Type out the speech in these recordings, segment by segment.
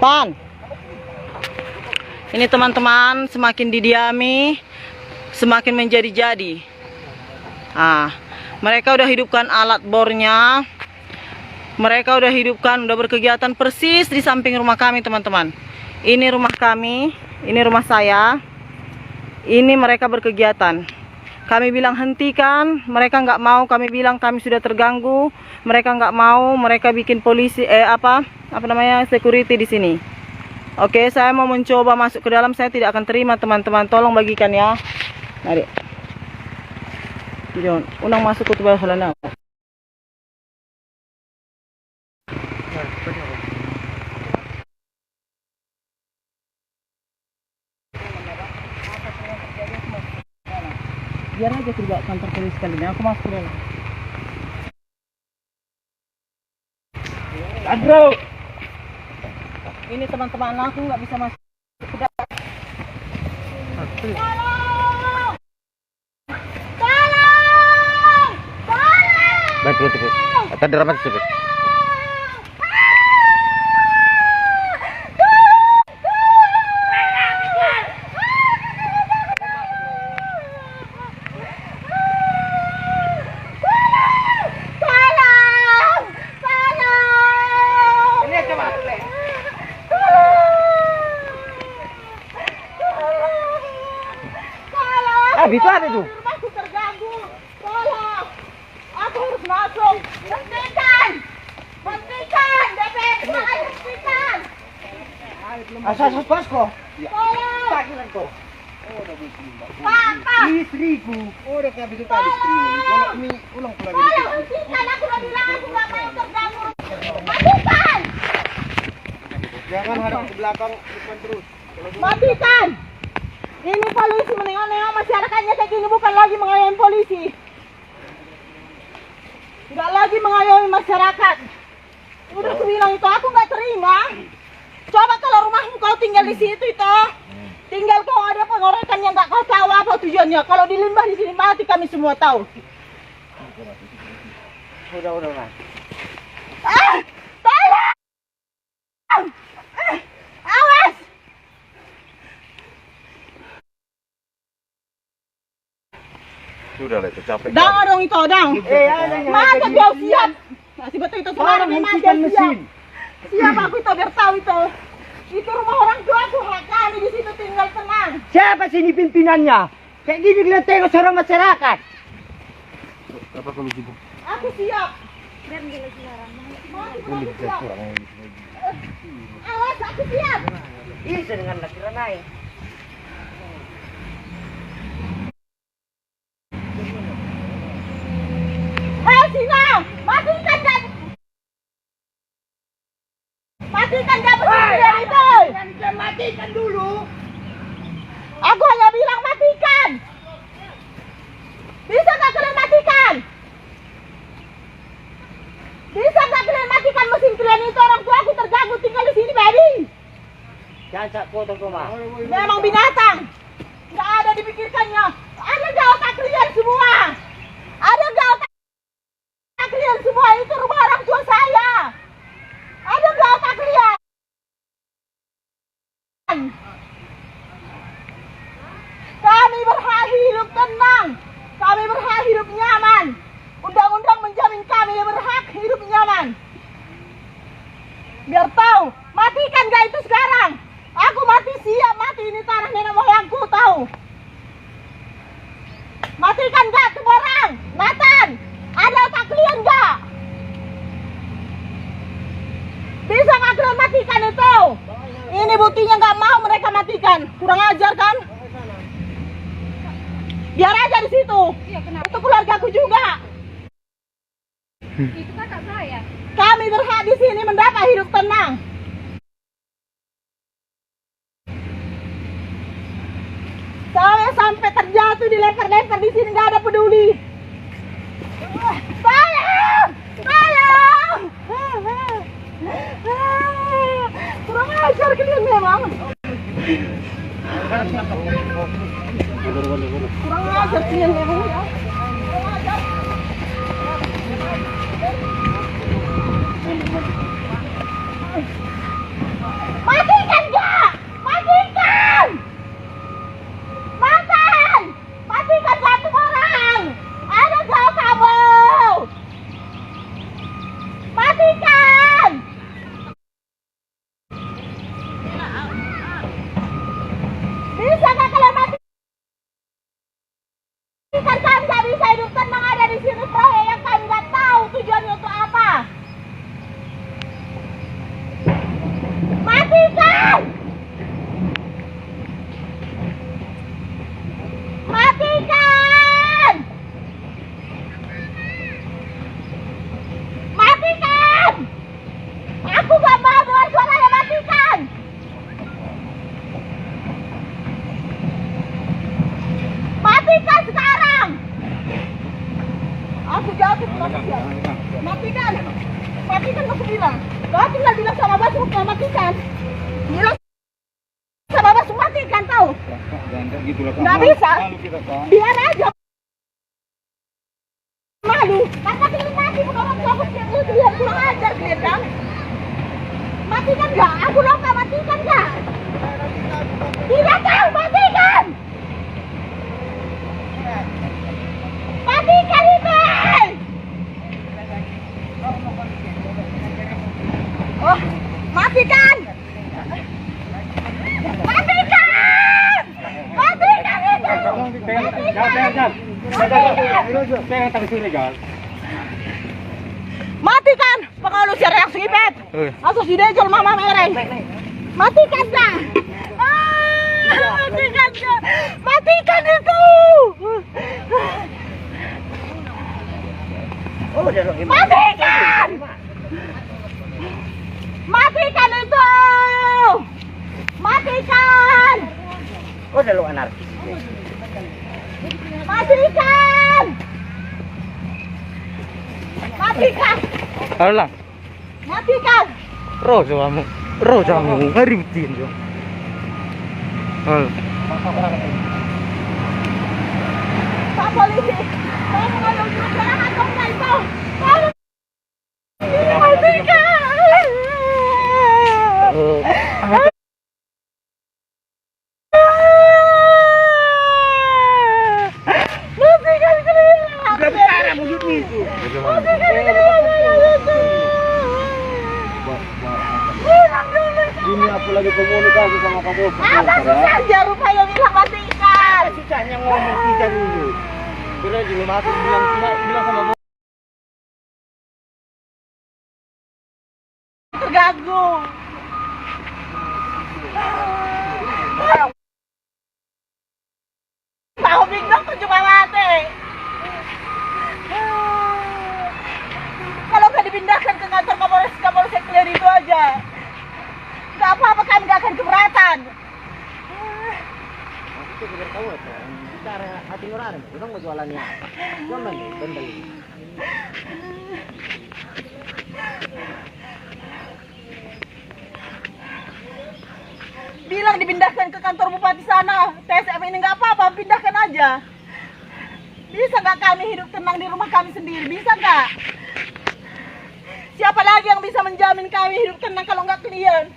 Pan. Ini teman-teman, semakin didiami, semakin menjadi-jadi. Mereka udah hidupkan alat bornya. Mereka udah hidupkan, udah berkegiatan persis di samping rumah kami, teman-teman. Ini rumah kami, ini rumah saya. Ini mereka berkegiatan. Kami bilang hentikan, mereka nggak mau. Kami bilang kami sudah terganggu, mereka nggak mau. Mereka bikin polisi, security di sini. Oke, saya mau mencoba masuk ke dalam. Saya tidak akan terima, teman-teman. Tolong bagikan ya. Mari. Unang masuk ke tubuh halana. Biar aja coba kantor polisi kali ini. Aku masuk dulu. Bro, ini teman-teman aku nggak bisa masuk ke dalam. Tolong! Tolong! Tolong! Betul. Tadi ramai sebut. Itu ada tuh. Rumahku terganggu. Tolong. Aku harus masuk. Hentikan. Hentikan. DPR, hentikan. Asal posko. Tolong. Pak. Istriku. Udah kayak begitu tadi istri. Kalau ini ulang lagi. Tolong hentikan. Aku udah bilang aku nggak mau terganggu. Hentikan. Jangan hadap ke belakang, depan terus. Matikan. Ini polisi menengok-nengok masyarakatnya kayak gini, bukan lagi mengayomi polisi. Nggak lagi mengayomi masyarakat. Udah aku bilang itu, aku nggak terima. Coba kalau rumahmu kau tinggal di situ itu, tinggal kau ada pengorekan yang nggak kau tahu apa tujuannya. Kalau di limbah di sini mati, kami semua tahu. Udah. Tolong! Awas! Sudah lah itu capek. Dong itu, dong. Masa dia siap? Masih betul itu sekarang memang dia siap. Siap aku itu biar tahu itu. Itu rumah orang tua aku, hak kami di situ tinggal tenang. Siapa sini pimpinannya? Kayak gini kita tengok seorang masyarakat. Apa kalau sibuk? Aku siap. Biar dia lagi larang. Aku siap. Awas, aku siap. Bisa dengan laki ranai. Sina, matikan dan persisir itu. Matikan dulu. Aku hanya bilang matikan. Bisa nggak kalian matikan? Bisa nggak kalian matikan mesin kalian itu? Orang tua aku terganggu tinggal di sini, baby. Jangan sak foto rumah. Memang binatang. Nggak ada dipikirkannya. Ada nggak otak kalian semua? Ada nggak otak kalian semua? Itu rumah orang tua saya. Ada nggak otak kalian? Kami berhak hidup tenang. Kami berhak hidup nyaman. Undang-undang menjamin kami berhak hidup nyaman. Biar tahu, matikan gak itu sekarang? Aku mati siap mati, ini tanah nenek moyangku tahu. Matikan gak tuh orang? Nathan, ada otak kalian gak? Bisa gak kalian matikan itu? Ini buktinya gak mau mereka matikan. Kurang ajar kan? Biar aja di situ. Iya, kenapa? Itu keluargaku juga. Itu kakak saya. Kami berhak di sini mendapat hidup tenang. Sampai terjatuh dilempar-lempar di sini nggak ada peduli. Tolong! Tolong! Kurang ajar kalian memang. Kurang ajar kalian memang ya. Kurang ajar. Matikan, kami gak bisa hidup tenang ada di sini proyek yang kami gak tahu tujuannya untuk apa. Matikan! Matikan! Matikan! Aku gak mau dengar suaranya, matikan! Matikan sekarang! Aku jatuh matikan. Matikan! Matikan aku bilang. Kau tinggal bilang sama Basuk mau matikan. Bilang sama Basuk matikan tahu. Jangan gitu lah, Kak. Nggak bisa. Malu kita, Kak. Biar aja. Malu. Maka tinggal mati bukan orang tua aku biar kurang ajar kalian kan. Matikan nggak? Aku dong nggak matikan nggak? Tidak tahu matikan. Matikan itu. Oh, matikan. Matikan. Matikan itu. Pegang tangan sini, Gal. Matikan. Pengalu si reaksi ipet. Asus ide jual mama mereng. Matikan dah. Matikan dah. Matikan itu. Matikan. Matikan itu. Matikan. Oh, udah lu anarkis. Matikan. Matikan. Alah, Matikan. roh kamu, ngeributin dong. Pak polisi, saya mengalami masyarakat kota itu. Tolong. Matikan. Matikan kalian. Gak bisa mulut itu. Matikan kalian. Ini aku lagi komunikasi sama Kak Bos. Apa susahnya rupanya bilang matikan? Susahnya ngomong kita dulu. Kira dulu mati bilang sama Bos. Terganggu. Tahu bingung tuh cuma mati. Kalau nggak dipindahkan ke kantor Kapolsek Clear itu aja, nggak apa-apa, kami nggak akan keberatan. Itu biar tahu ya. Cara hati nurani, memang mau jualannya. Jualan nih, bendel. Bilang dipindahkan ke kantor bupati sana. TSM ini nggak apa-apa, pindahkan aja. Bisa nggak kami hidup tenang di rumah kami sendiri? Bisa nggak? Siapa lagi yang bisa menjamin kami hidup tenang kalau nggak kalian?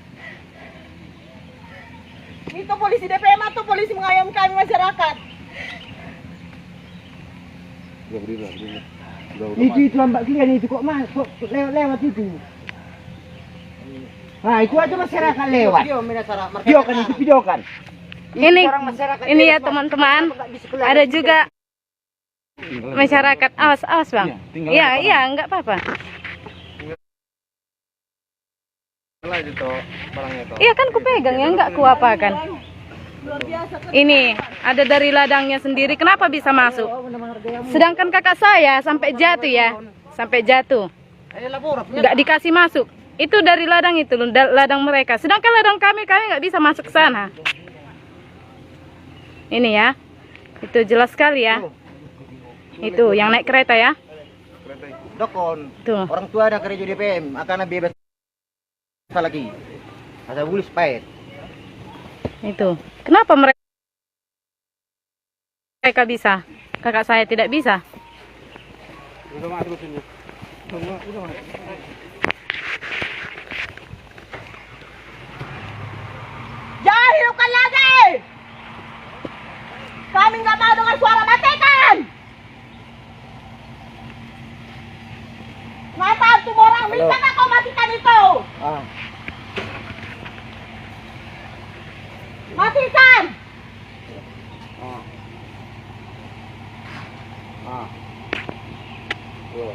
Itu polisi DPM atau polisi mengayomi kami masyarakat? Udah berdiri. Itu lambat kalian itu kok masuk lewat itu. Nah, itu aja masyarakat lewat. Video kan itu video kan. Ini ya teman-teman, ada juga masyarakat. Awas bang. Iya nggak apa-apa. Iya kan ku pegang ya, nggak ku apa kan. Ini ada dari ladangnya sendiri, kenapa bisa masuk? Sedangkan kakak saya sampai jatuh ya, sampai jatuh. Nggak dikasih masuk. Itu dari ladang itu, ladang mereka. Sedangkan ladang kami nggak bisa masuk ke sana. Ini ya, itu jelas sekali ya. Itu yang naik kereta ya. Dokon. Tuh. Orang tua ada kerja DPM akan bebas lagi. Ada bulis pahit. Itu. Kenapa mereka bisa? Kakak saya tidak bisa. Jangan hidupkan lagi! Kami nggak mau dengar suara matikan! Ngapa tuh orang? Bisa nggak kau matikan itu? Matikan! Ah. Yo.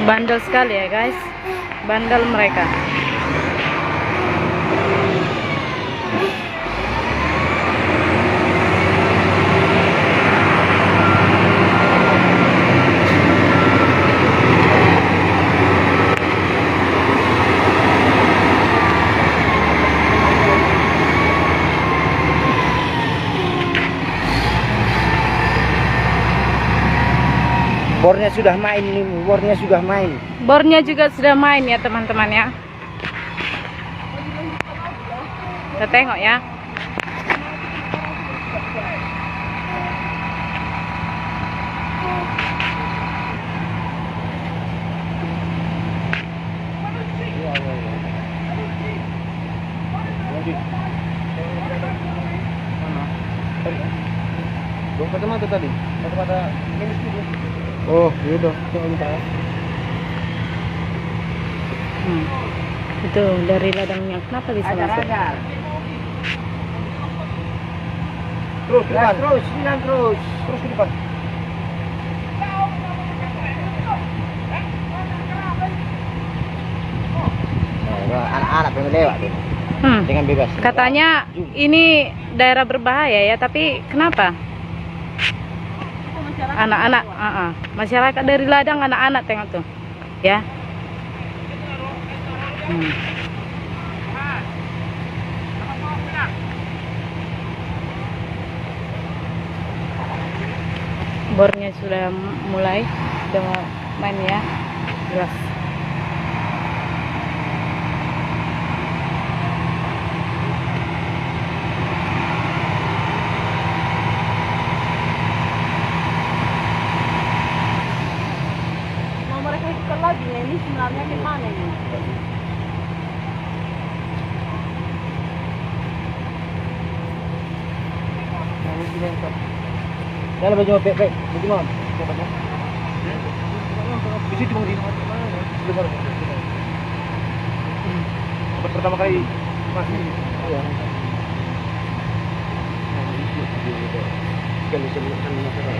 Bandel sekali ya guys, bandel mereka. Bornya sudah main ini, bornya sudah main. Bornya juga sudah main ya teman-teman ya. Kita tengok ya. Dong kacamata tadi, kacamata ini dulu. Oh, iya udah, coba minta. Itu dari ladangnya kenapa bisa masuk? Terus ke depan. Terus, jalan terus. Terus ke depan. Nah, anak-anak pengen lewat tuh. Dengan bebas. Katanya ini daerah berbahaya ya, tapi kenapa? Anak-anak, masyarakat dari ladang, anak-anak tengok tuh, ya. Bornya sudah mulai, sudah main ya, jelas. Mau mereka hidupkan lagi ya, ini sebenarnya gimana ini? Jalan baju baik-baik. Bagaimana? Di situ Bang, di pertama kali masih. Iya. Kalau sebelumnya masalah.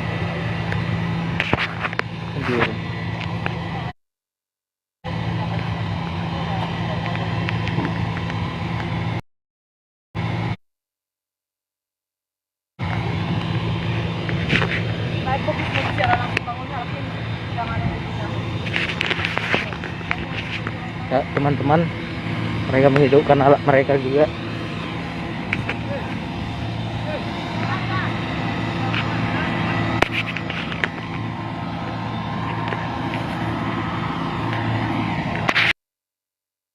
Ya, teman-teman, mereka menghidupkan alat mereka juga.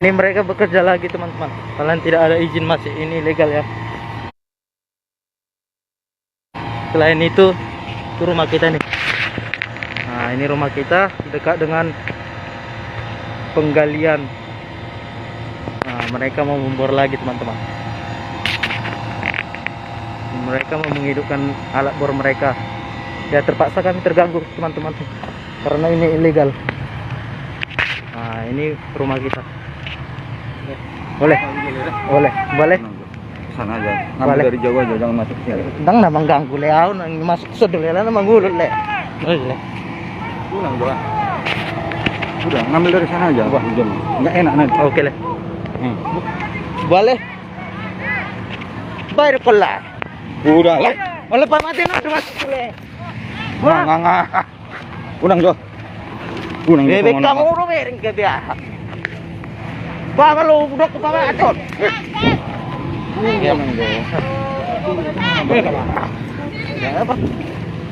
Ini mereka bekerja lagi teman-teman. Kalian tidak ada izin masih, ini ilegal ya. Selain itu rumah kita nih. Nah, ini rumah kita dekat dengan penggalian. Nah, mereka mau membor lagi teman-teman. Mereka mau menghidupkan alat bor mereka. Ya terpaksa kami terganggu teman-teman karena ini ilegal. Nah, ini rumah kita. Boleh? Boleh. Sana aja. Boleh. Dari jauh aja, jangan masuk sini. Dang na mengganggu leau nang masuk sodole na mangulot le. Boleh. Pulang doang. Udah, ngambil dari sana aja. Wah, enggak enak nanti. Oke le. Boleh. Bayar kola. Udah lah. Oleh Pak Mati na masuk le. Nggak. Pulang Jo. Pulang. Bebek kamu udah bering ke dia. Pak lu udah ke Pak Acot. Apa?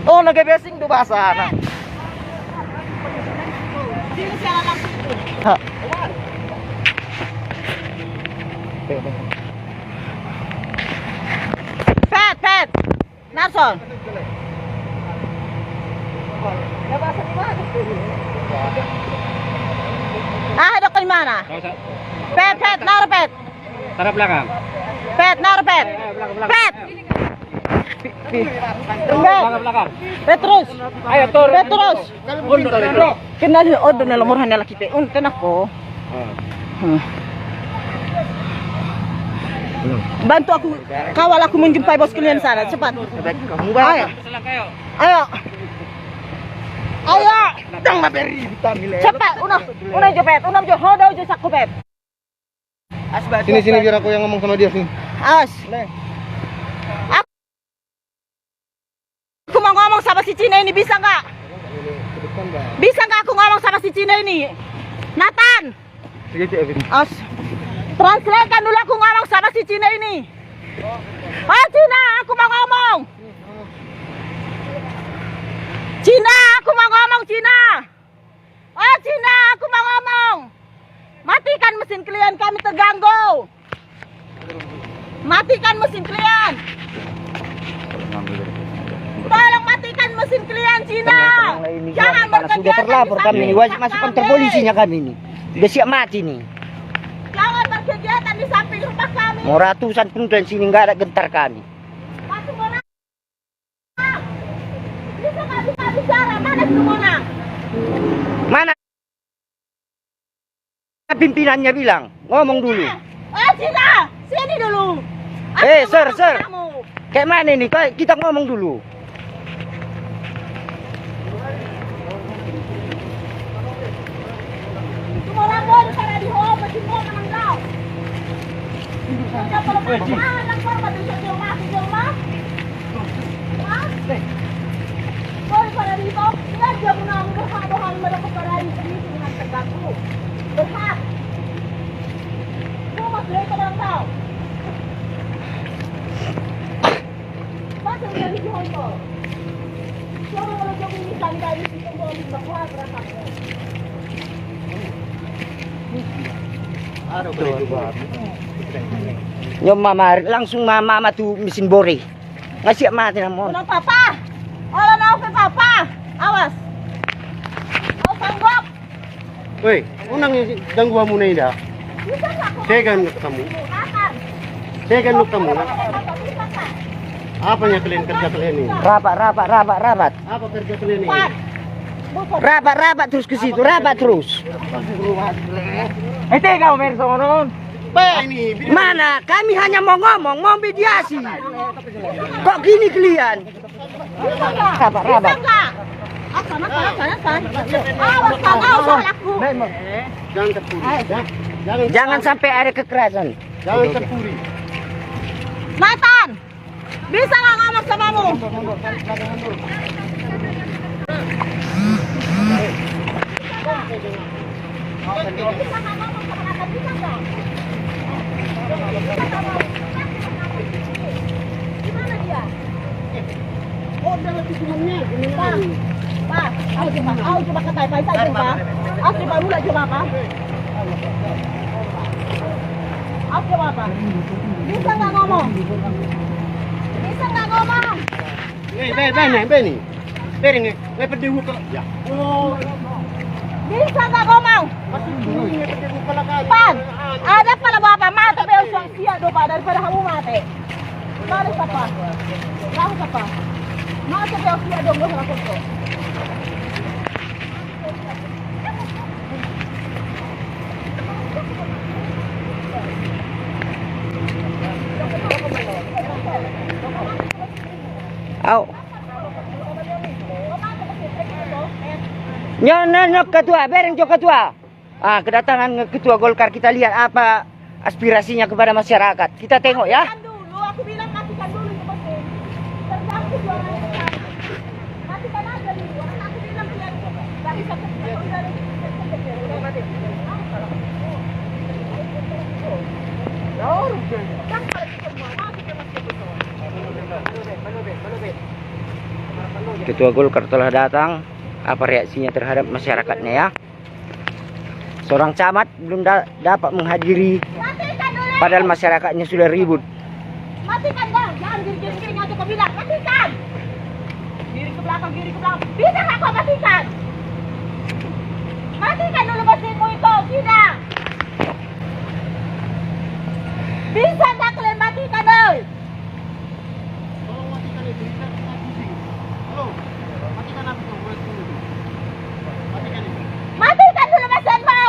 Oh, nag-besing do ba sana? Ha. Pet. Nason. Ada di mana? Pet, nar pet. Tarap belakang. Pet, nar pet. Pet. Belakang. Petrus. Ayo tur. Petrus. Kena di order na lamurhan nila kita. Unten ako. Bantu aku, kawal aku menjumpai bos kalian sana, cepat. Kamu Ayo. Ayo. Ayo. Cepat, unang jepet, unang jo hodo jo sakupet. Sini biar aku yang ngomong sama dia sini. As. Aku mau ngomong sama si Cina ini, bisa nggak? Bisa nggak aku ngomong sama si Cina ini? Nathan. As. Translatekan dulu aku ngomong sama si Cina ini. Oh Cina, aku mau ngomong. Cina, aku mau ngomong Cina. Oh Cina, aku mau ngomong. Matikan mesin kalian, kami terganggu. Matikan mesin kalian. Tolong matikan mesin kalian Cina. Jangan berkegiatan. Sudah terlapor kami ini, wajib masuk kantor polisinya kami ini. Sudah siap mati nih. Jangan berkegiatan di samping rumah kami. Mau ratusan penumpang sini nggak ada gentar kami. Masuk Monang. Bisa nggak bisa bicara? Mana itu Monang? Mana pimpinannya bilang? Ngomong dulu. Oh Cina, sini dulu. Aku Eh, mau sir. ngomong kamu. Kayak mana ini? Kita ngomong dulu. Monang boy, sana di home, masih mau menang kau. Sudah pelemahan, lang korban di rumah, di rumah. Hah? Boy, sana dito, sudah dia menang berhak-hak melakukan perayaan ini dengan terganggu. Berhak. Kau masih dari kau tahu. Masa dari Johor. Siapa kalau jauh ini kami dari situ mau berbuat berapa? Nyom mama langsung mama tuh mesin bore. Nggak siap mati namun. Unang papa. Olah na ako papa. Awas. Oh sanggup. Woi, unang gangguan mo na ida. Bisa nggak aku? Saya kan ketemu. Akan. Saya kan ketemu. Apa yang kalian kerja kalian ini? Rapat. Apa kerja kalian ini? Pan. Bukot. Rapat terus ke situ, rapat terus. Kau merso non. Ini Mana? Kami hanya mau ngomong, mau mediasi. Kok gini kalian? Rapat. Bisa nggak? Akan. Awas kamu, awas aku. jangan terpuri. Ya. Jangan sampai ada kekerasan. Jangan terpuri. Nathan. Bisa nggak ngomong samamu? Bisa nggak ngomong sama Nathan? Bisa nggak? Gimana dia? Oh, dalam hukumannya. Pak, aku coba kata Pak, saya coba. Aku coba mula coba Pak. Aku coba Pak. Bisa nggak ngomong? Bisa nggak ngomong? Beni. Beni, pwede ko. Ya. Oh, Bisa nggak ngomong? ini pwede ko pala ka. Pan, ada pala bapak mati bel suang sia do Pak daripada kamu mati. Mari siapa? Kamu siapa? Mati bel sia do gua salah kok. Au. Nyok ketua, bereng jok ketua. Kedatangan ketua Golkar, kita lihat apa aspirasinya kepada masyarakat. Kita tengok ya. Matikan dulu, aku bilang matikan dulu itu mesin. Terganggu jualan kita. Matikan aja dulu. Aku bilang biar nggak bisa Ketua Golkar telah datang. Apa reaksinya terhadap masyarakatnya ya? Seorang camat belum dapat menghadiri, padahal masyarakatnya sudah ribut. Matikan dah, jangan gini-gini aja kau bilang. Matikan. Kiri ke belakang. Bisa nggak kau matikan? Matikan dulu mesinmu itu, tidak. Bisa nggak kalian matikan dulu? Tolong matikan itu. Halo. Matikan apa itu? Matikan itu. Matikan dulu mesinmu.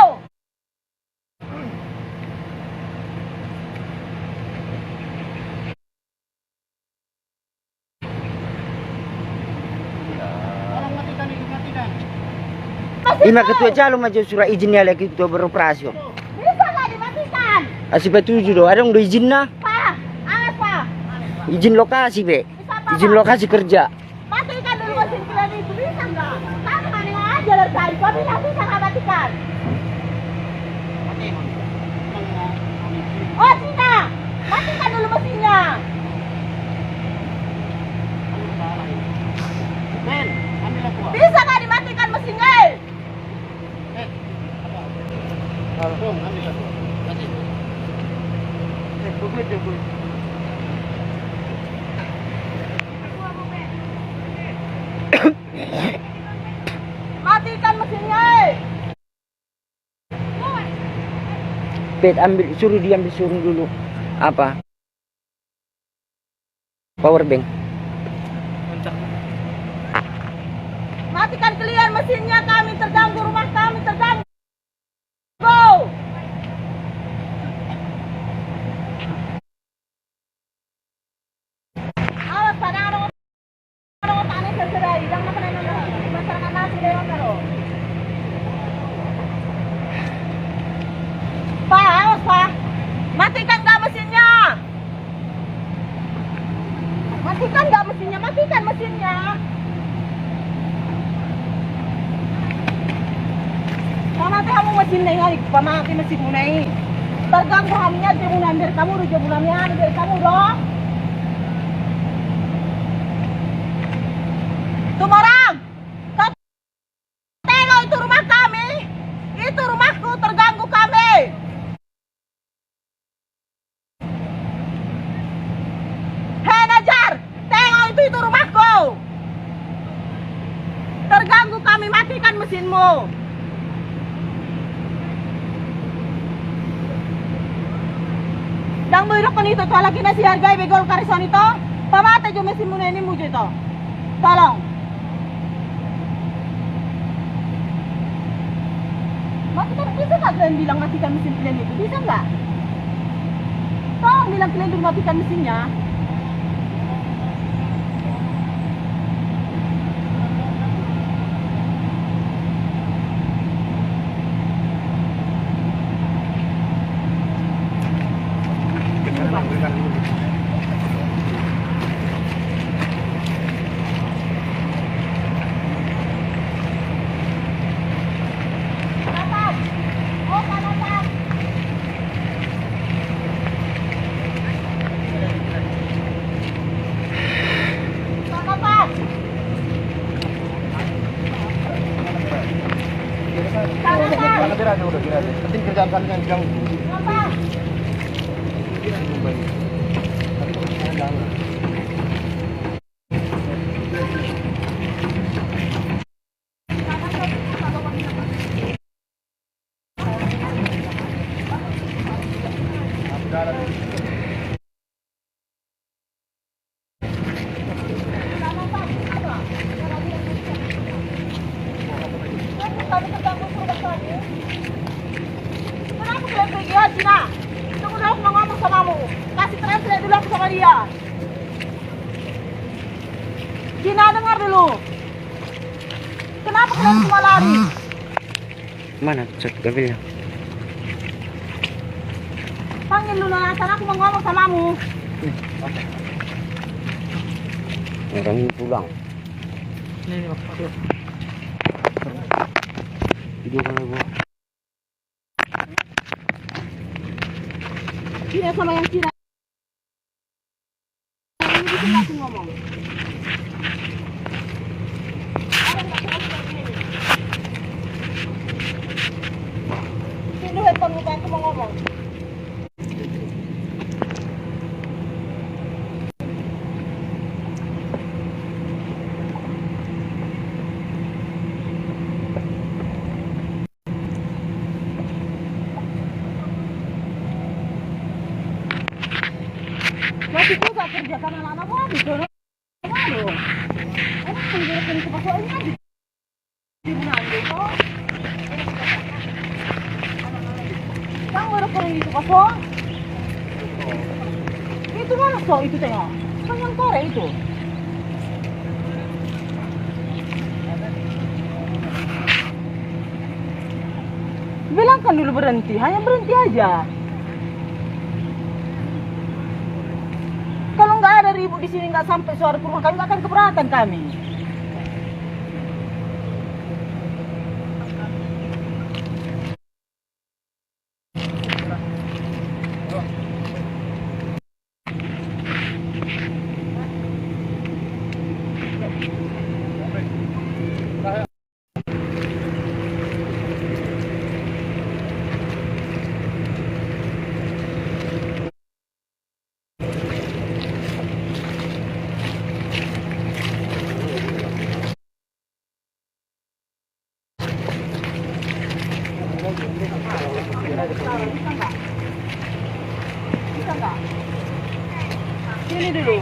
Ima ketua calo maju surat izin ya lagi ketua beroperasi. Bisa nggak dimatikan? Asib tujuh do, ada yang udah izin nah. Pak, apa? Izin lokasi be, izin lokasi kerja. Matikan dulu mesin kalian itu, bisa nggak? Kan mana aja lertai, kami nggak bisa nggak matikan. Oh Cina, matikan dulu mesinnya. Bisa nggak dimatikan mesinnya? Matikan mesinnya. Bet ambil suruh diambil suruh dulu. Apa? Power bank. Matikan kalian mesinnya, kami terganggu, rumah kami terganggu. Go! Awas pada orang tanah terserai, jangan pernah masyarakat nasi dewan karo. Pak, awas Pak, matikan nggak mesinnya? Matikan nggak mesinnya? Matikan mesinnya. Pamati kamu mesin na nga, pamati mesin mo na eh. Terganggu hamnya, di mo na dari kamu, di mo na dari kamu dong. Tumarang! Tengok itu rumah kami. Itu rumahku, terganggu kami. Hei Najar, tengok itu rumahku. Terganggu kami, matikan mesinmu. Dang mo irok nito to lagi na si Hargay begol karison ito. Pamata jo mesin mo na ini mo ito. Tolong. Matikan bisa nggak kalian bilang matikan mesin kalian itu? Bisa nggak? Tolong bilang kalian dulu matikan mesinnya. Penting kerjaan kalian yang Kenapa kalian pergi ya, Cina? Tunggu dulu aku mau ngomong sama kamu. Kasih translate dulu aku sama dia. Cina, dengar dulu. Kenapa kalian semua lari? Mana cek mobilnya? Panggil dulu Nathan, aku mau ngomong sama kamu. Orang ini pulang. Video kan gua. Cina sama yang Cina. Ini bisa aku ngomong. Sini handphone buka, aku mau ngomong. Masih juga kerjakan anak-anak habis dong. Malu. Enak menjelaskan itu pasokannya habis. Di mana itu? Bang, baru kering itu paso. Itu mana so itu tengok. Kan yang kore itu. Bilangkan dulu berhenti, hanya berhenti aja. Kalau nggak ada ribut di sini, nggak sampai suara ke rumah kami, nggak akan keberatan kami. Bisa nggak? Sini dulu.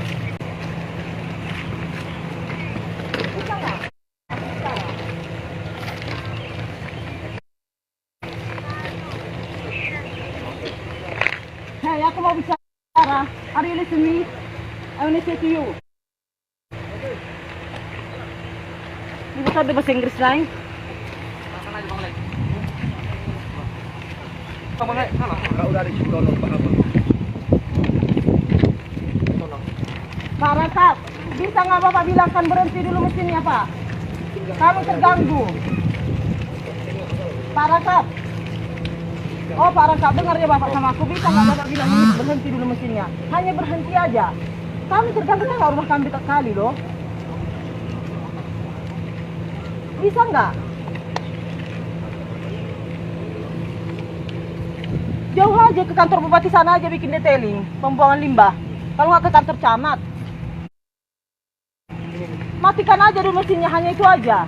Bisa nggak? Hey, aku mau bicara. Are you listening me? I want to say to you. Ini bisa ada bahasa Inggris lain? Pak Rakap, bisa nggak Bapak bilangkan berhenti dulu mesinnya Pak? Kami terganggu. Pak Rakap. Oh Pak Rakap, dengar ya Bapak sama aku. Bisa nggak Bapak bilang berhenti dulu mesinnya? Hanya berhenti aja. Kami terganggu kan rumah kami dekat kali loh. Bisa nggak? Jauh aja ke kantor bupati sana aja bikin detailing pembuangan limbah. Kalau nggak ke kantor camat. Matikan aja dulu mesinnya, hanya itu aja.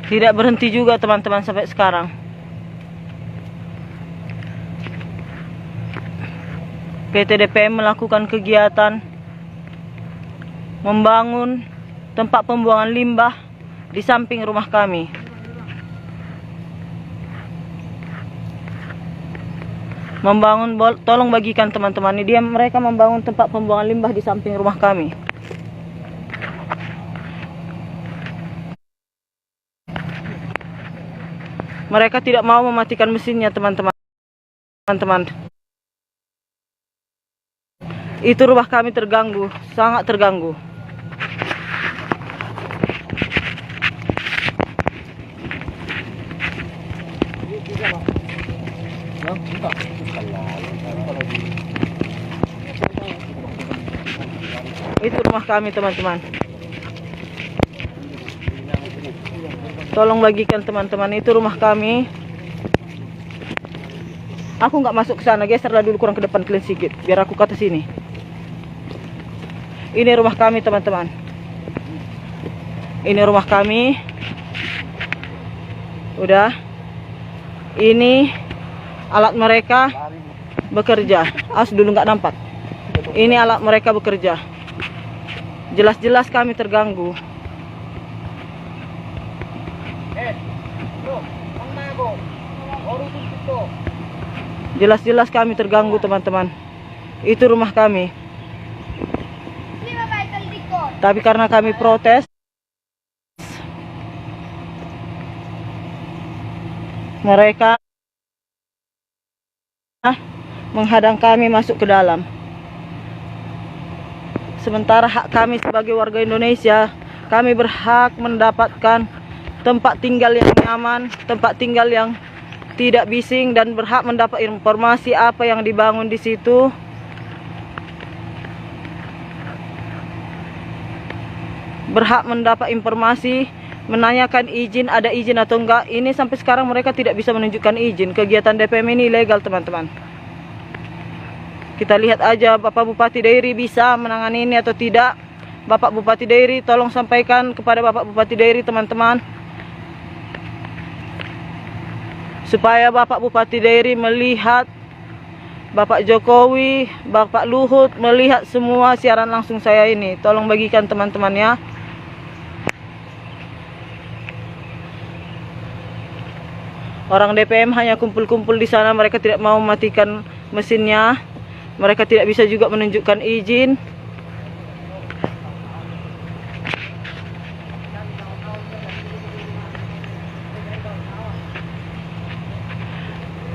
Tidak berhenti juga teman-teman sampai sekarang. PT DPM melakukan kegiatan membangun tempat pembuangan limbah di samping rumah kami. Tolong bagikan teman-teman, ini mereka membangun tempat pembuangan limbah di samping rumah kami. Mereka tidak mau mematikan mesinnya teman-teman. Itu rumah kami terganggu, sangat terganggu. Itu rumah kami teman-teman. Tolong bagikan teman-teman, itu rumah kami. Aku nggak masuk ke sana, geserlah dulu kurang ke depan kalian sedikit, biar aku ke atas sini. Ini rumah kami teman-teman. Ini rumah kami. Udah. Ini alat mereka bekerja. Dulu nggak nampak. Ini alat mereka bekerja. Jelas-jelas kami terganggu. Jelas-jelas kami terganggu teman-teman. Itu rumah kami. Tapi karena kami protes, mereka menghadang kami masuk ke dalam. Sementara hak kami sebagai warga Indonesia, kami berhak mendapatkan tempat tinggal yang nyaman, tempat tinggal yang tidak bising, dan berhak mendapat informasi apa yang dibangun di situ. Berhak mendapat informasi, menanyakan izin, ada izin atau enggak. Ini sampai sekarang mereka tidak bisa menunjukkan izin. Kegiatan DPM ini ilegal teman-teman. Kita lihat aja Bapak Bupati Dairi bisa menangani ini atau tidak. Bapak Bupati Dairi, tolong sampaikan kepada Bapak Bupati Dairi teman-teman, supaya Bapak Bupati Dairi melihat, Bapak Jokowi, Bapak Luhut melihat semua siaran langsung saya ini. Tolong bagikan teman-teman ya. Orang DPM hanya kumpul-kumpul di sana, mereka tidak mau mematikan mesinnya. Mereka tidak bisa juga menunjukkan izin.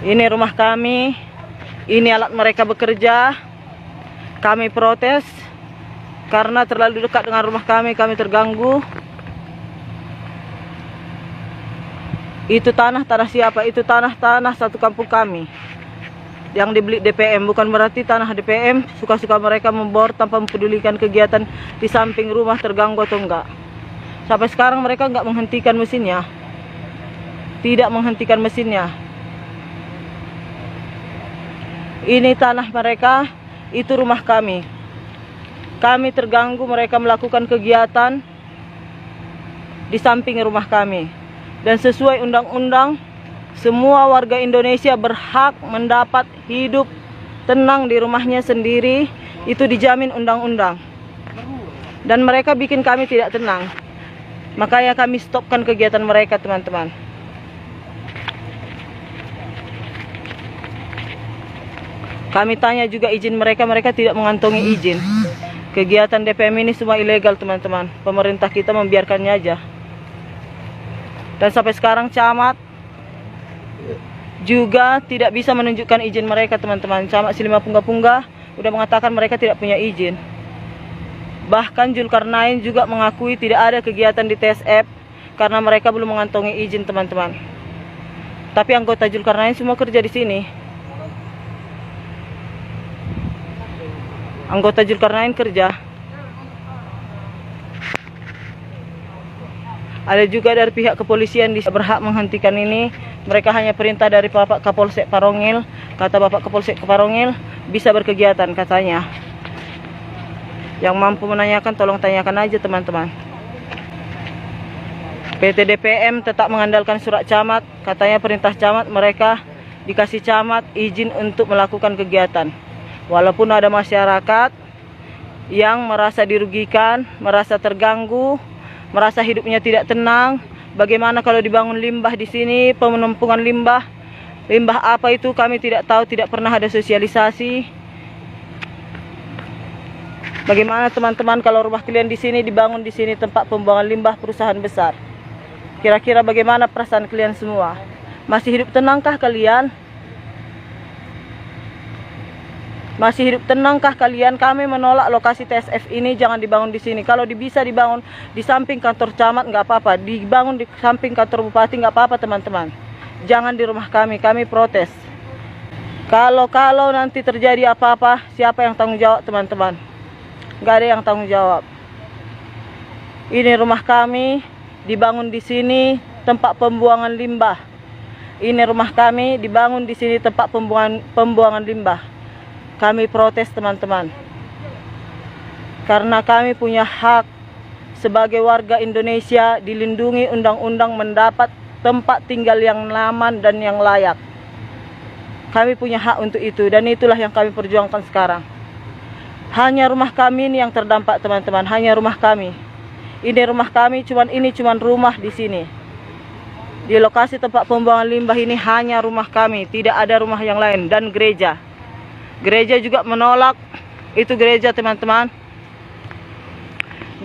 Ini rumah kami. Ini alat mereka bekerja. Kami protes karena terlalu dekat dengan rumah kami terganggu. Itu tanah siapa? Itu tanah satu kampung kami yang dibeli DPM. Bukan berarti tanah DPM suka-suka mereka membor tanpa mempedulikan kegiatan di samping rumah terganggu atau enggak. Sampai sekarang mereka enggak menghentikan mesinnya. Tidak menghentikan mesinnya. Ini tanah mereka, itu rumah kami. Kami terganggu, mereka melakukan kegiatan di samping rumah kami. Dan sesuai undang-undang, semua warga Indonesia berhak mendapat hidup tenang di rumahnya sendiri. Itu dijamin undang-undang. Dan mereka bikin kami tidak tenang. Makanya kami stopkan kegiatan mereka teman-teman. Kami tanya juga izin mereka, mereka tidak mengantongi izin. Kegiatan DPM ini semua ilegal teman-teman. Pemerintah kita membiarkannya aja. Dan sampai sekarang camat juga tidak bisa menunjukkan izin mereka teman-teman. Camat Silima Pungga-Pungga udah mengatakan mereka tidak punya izin. Bahkan Zulkarnain juga mengakui tidak ada kegiatan di TSF karena mereka belum mengantongi izin teman-teman. Tapi anggota Zulkarnain semua kerja di sini. Anggota Zulkarnain kerja. Ada juga dari pihak kepolisian di berhak menghentikan ini. Mereka hanya perintah dari Bapak Kapolsek Parongil. Kata Bapak Kapolsek Parongil bisa berkegiatan katanya. Yang mampu menanyakan tolong tanyakan aja teman-teman. PT DPM tetap mengandalkan surat camat. Katanya perintah camat, mereka dikasih camat izin untuk melakukan kegiatan. Walaupun ada masyarakat yang merasa dirugikan, merasa terganggu, merasa hidupnya tidak tenang. Bagaimana kalau dibangun limbah di sini, penampungan limbah? Limbah apa itu kami tidak tahu, tidak pernah ada sosialisasi. Bagaimana teman-teman kalau rumah kalian di sini dibangun di sini tempat pembuangan limbah perusahaan besar? Kira-kira bagaimana perasaan kalian semua? Masih hidup tenangkah kalian? Masih hidup tenangkah kalian? Kami menolak lokasi TSF ini jangan dibangun di sini. Kalau bisa dibangun di samping kantor camat nggak apa-apa. Dibangun di samping kantor bupati nggak apa-apa teman-teman. Jangan di rumah kami protes. Kalau nanti terjadi apa-apa, siapa yang tanggung jawab teman-teman? Nggak ada yang tanggung jawab. Ini rumah kami, dibangun di sini, tempat pembuangan limbah. Ini rumah kami, dibangun di sini tempat pembuangan limbah. Kami protes teman-teman. Karena kami punya hak sebagai warga Indonesia dilindungi undang-undang mendapat tempat tinggal yang nyaman dan yang layak. Kami punya hak untuk itu dan itulah yang kami perjuangkan sekarang. Hanya rumah kami ini yang terdampak teman-teman, hanya rumah kami. Ini rumah kami, ini cuman rumah di sini. Di lokasi tempat pembuangan limbah ini hanya rumah kami, tidak ada rumah yang lain dan gereja. Gereja juga menolak, itu gereja teman-teman.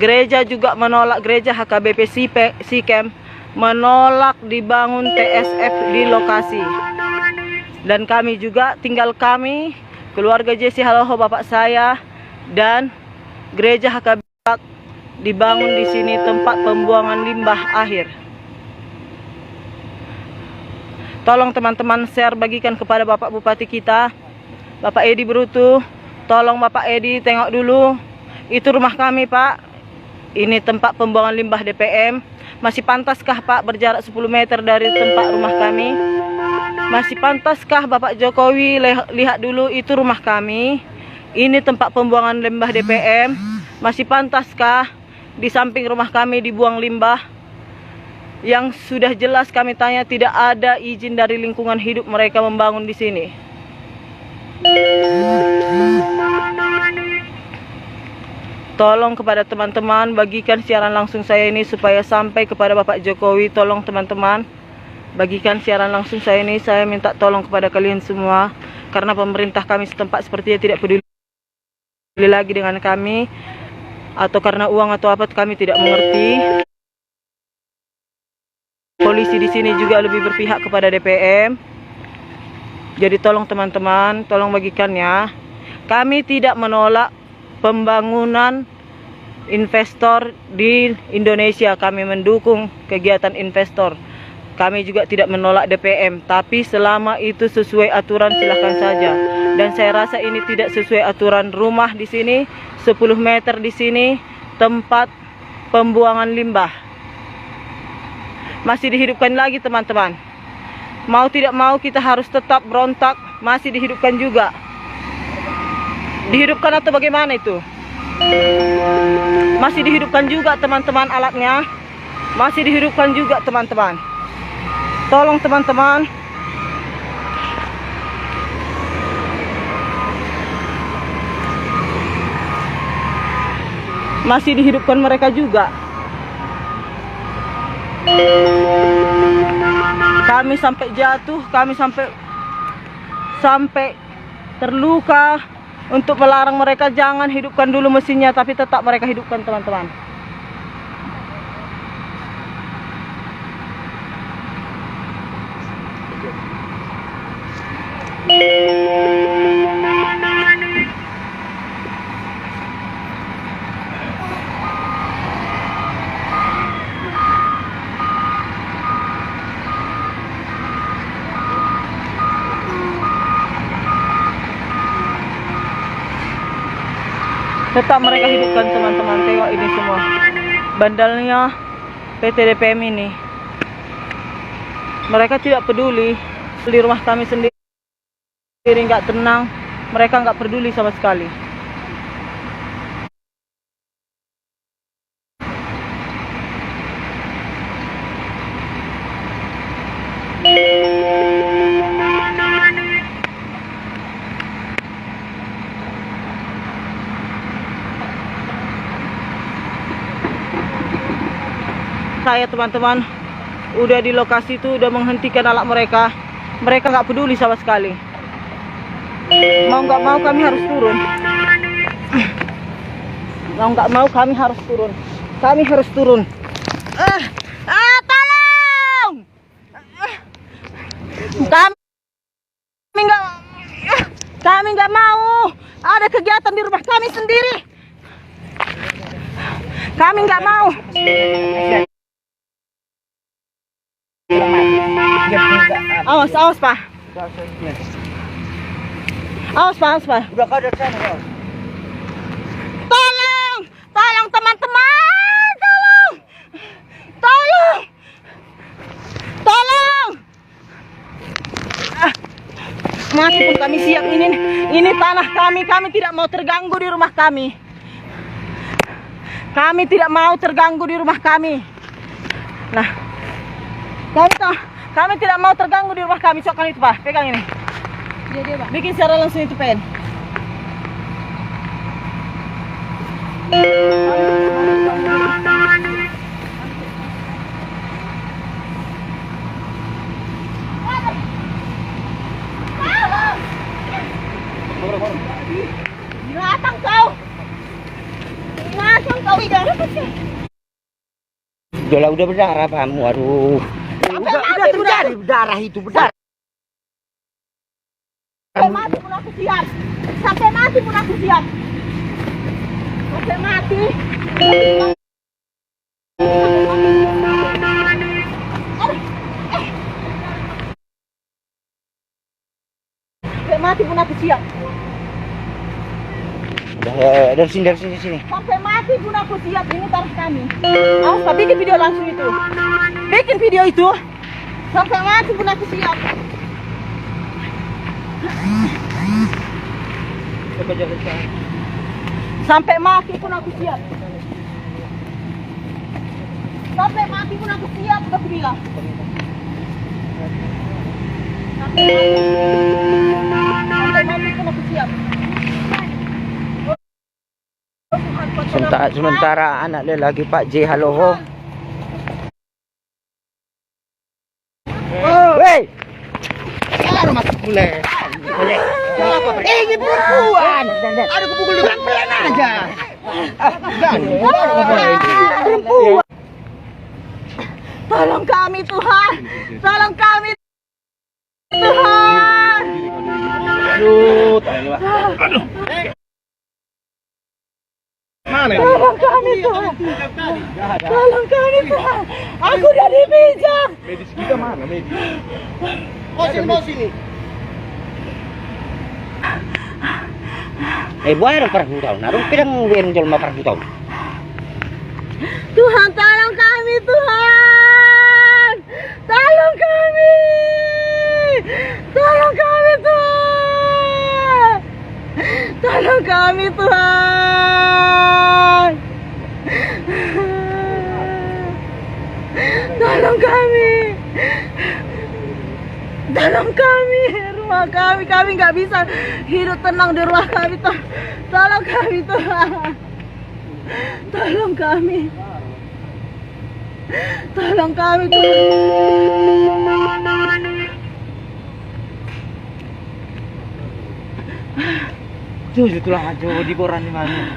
Gereja juga menolak, gereja HKBP Sikem menolak dibangun TSF di lokasi. Dan kami juga, tinggal kami, keluarga Jesse Haloho, bapak saya, dan gereja HKBP dibangun di sini tempat pembuangan limbah akhir. Tolong teman-teman share, bagikan kepada Bapak Bupati kita, Bapak Edi Brutu. Tolong Bapak Edi tengok dulu. Itu rumah kami Pak. Ini tempat pembuangan limbah DPM. Masih pantaskah Pak berjarak 10 meter dari tempat rumah kami? Masih pantaskah Bapak Jokowi lihat dulu itu rumah kami? Ini tempat pembuangan limbah DPM. Masih pantaskah di samping rumah kami dibuang limbah? Yang sudah jelas kami tanya tidak ada izin dari lingkungan hidup mereka membangun di sini. Tolong kepada teman-teman bagikan siaran langsung saya ini supaya sampai kepada Bapak Jokowi. Tolong teman-teman bagikan siaran langsung saya ini. Saya minta tolong kepada kalian semua karena pemerintah kami setempat sepertinya tidak peduli lagi dengan kami, atau karena uang atau apa kami tidak mengerti. Polisi di sini juga lebih berpihak kepada DPM. Jadi tolong teman-teman, tolong bagikannya. Kami tidak menolak pembangunan investor di Indonesia. Kami mendukung kegiatan investor. Kami juga tidak menolak DPM. Tapi selama itu sesuai aturan silahkan saja. Dan saya rasa ini tidak sesuai aturan. Rumah di sini 10 meter di sini tempat pembuangan limbah. Masih dihidupkan lagi teman-teman. Mau tidak mau kita harus tetap berontak. Masih dihidupkan juga. Dihidupkan atau bagaimana itu? Masih dihidupkan juga teman-teman alatnya. Masih dihidupkan juga teman-teman. Tolong teman-teman. Masih dihidupkan mereka juga. Kami sampai jatuh, kami sampai terluka untuk melarang mereka jangan hidupkan dulu mesinnya, tapi tetap mereka hidupkan teman-teman. Tetap mereka hidupkan teman-teman. Tengok ini semua bandalnya PT DPM ini. Mereka tidak peduli. Di rumah kami sendiri nggak tenang. Mereka nggak peduli sama sekali. Saya teman-teman udah di lokasi itu, udah menghentikan alat mereka. Mereka nggak peduli sama sekali. Mau nggak mau kami harus turun. Mau nggak mau kami harus turun. Kami harus turun. Tolong! Kami nggak mau ada kegiatan di rumah kami sendiri. Kami nggak mau. Awas Pak. Awas Pak. Udah kau dari sana. Tolong teman-teman, tolong. mati pun kami siap. Ini tanah kami. Kami tidak mau terganggu di rumah kami. Kami tidak mau terganggu di rumah kami. Nah, kami tidak mau terganggu di rumah kami. Coba itu Pak, pegang ini. Bikin secara langsung itu pen. Binatang kau. Binatang kau ini. Jola udah berdarah kamu, aduh. Udah terjadi berdarah itu berdarah. Sampai mati pun aku siap. Sampai mati pun aku siap. Sampai mati. Sampai mati pun aku siap. Dari sini. Sampai mati pun aku siap. Ini tarif kami. Awas Pak, bikin video langsung itu. Bikin video itu. Sampai mati pun aku siap. Sampai mati pun aku siap. Sampai mati pun aku siap, udah aku bilang. Sampai mati pun aku siap. Sementara anak lelaki Pak J Haloho. Woi. Masuk boleh. Ini perempuan. Ada kepukul dengan pelan aja. Perempuan. Tolong kami Tuhan. Tolong kami Tuhan. Mana? Tolong kami Tuhan. Tolong kami Tuhan. Aku udah dipijak. Medis kita mana? Medis. Sini. Buaya orang parah hutau. Narung pirang wen jol ma parah hutau. Tuhan tolong kami Tuhan. Tolong kami. Tolong kami Tuhan. Tolong kami Tuhan. Tolong kami. Tolong kami, rumah kami nggak bisa hidup tenang di rumah kami. Tolong kami Tuhan. Tolong kami. Tolong kami Tuhan. Tuh tulang aja di boran di mana.